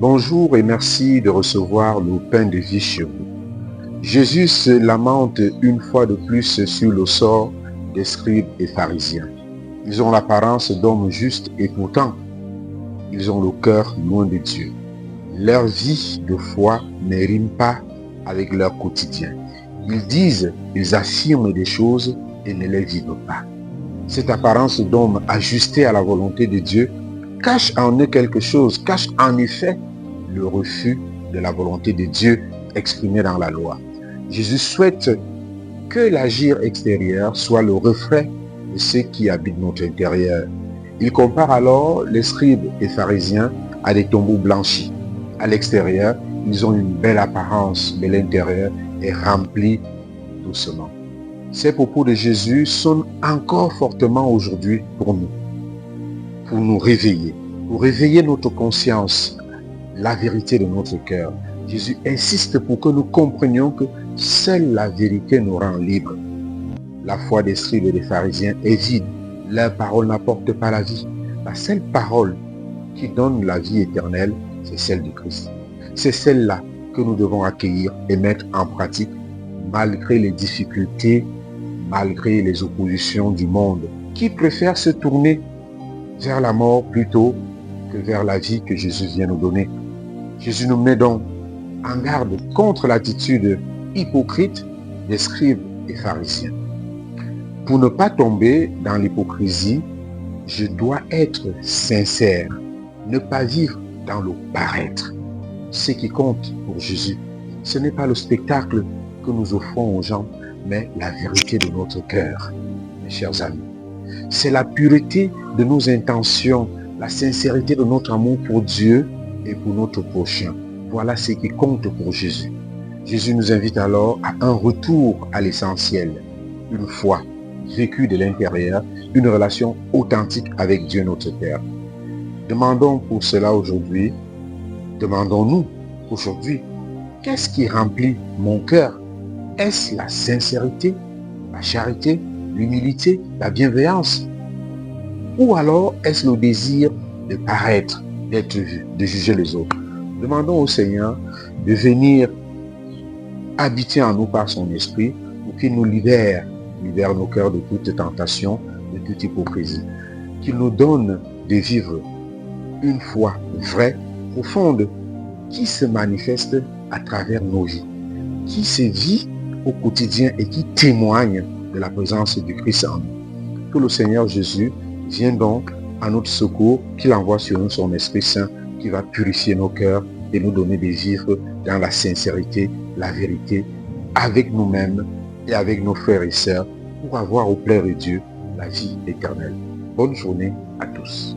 Bonjour et merci de recevoir le pain de vie chez vous. Jésus se lamente une fois de plus sur le sort des scribes et pharisiens. Ils ont l'apparence d'hommes justes et pourtant, ils ont le cœur loin de Dieu. Leur vie de foi ne rime pas avec leur quotidien. Ils affirment des choses et ne les vivent pas. Cette apparence d'homme ajusté à la volonté de Dieu cache en eux quelque chose, cache en effet le refus de la volonté de Dieu exprimée dans la loi. Jésus souhaite que l'agir extérieur soit le reflet de ce qui habite notre intérieur. Il compare alors les scribes et pharisiens à des tombeaux blanchis. À l'extérieur, ils ont une belle apparence, mais l'intérieur est rempli doucement. Ces propos de Jésus sonnent encore fortement aujourd'hui pour nous réveiller, pour réveiller notre conscience, la vérité de notre cœur. Jésus insiste pour que nous comprenions que seule la vérité nous rend libres. La foi des scribes et des pharisiens est vide. Leur parole n'apporte pas la vie. La seule parole qui donne la vie éternelle, c'est celle de Christ. C'est celle-là que nous devons accueillir et mettre en pratique malgré les difficultés, malgré les oppositions du monde, qui préfère se tourner vers la mort plutôt que vers la vie que Jésus vient nous donner. Jésus nous met donc en garde contre l'attitude hypocrite des scribes et pharisiens. Pour ne pas tomber dans l'hypocrisie, je dois être sincère, ne pas vivre dans le paraître. Ce qui compte pour Jésus, ce n'est pas le spectacle que nous offrons aux gens, mais la vérité de notre cœur, mes chers amis. C'est la pureté de nos intentions, la sincérité de notre amour pour Dieu et pour notre prochain. Voilà ce qui compte pour Jésus. Jésus nous invite alors à un retour à l'essentiel, une foi vécue de l'intérieur, une relation authentique avec Dieu notre Père. Demandons pour cela aujourd'hui, demandons-nous aujourd'hui, qu'est-ce qui remplit mon cœur? Est-ce la sincérité, la charité, l'humilité, la bienveillance? Ou alors est-ce le désir de paraître, d'être vu, de juger les autres? Demandons au Seigneur de venir habiter en nous par son esprit pour qu'il nous libère nos cœurs de toute tentation, de toute hypocrisie. Qu'il nous donne de vivre une foi vraie, profonde, qui se manifeste à travers nos vies, qui se vit au quotidien et qui témoigne de la présence du Christ en nous. Que le Seigneur Jésus vienne donc à notre secours, qu'il envoie sur nous son Esprit Saint qui va purifier nos cœurs et nous donner de vivre dans la sincérité, la vérité, avec nous-mêmes et avec nos frères et sœurs pour avoir au plaisir de Dieu la vie éternelle. Bonne journée à tous.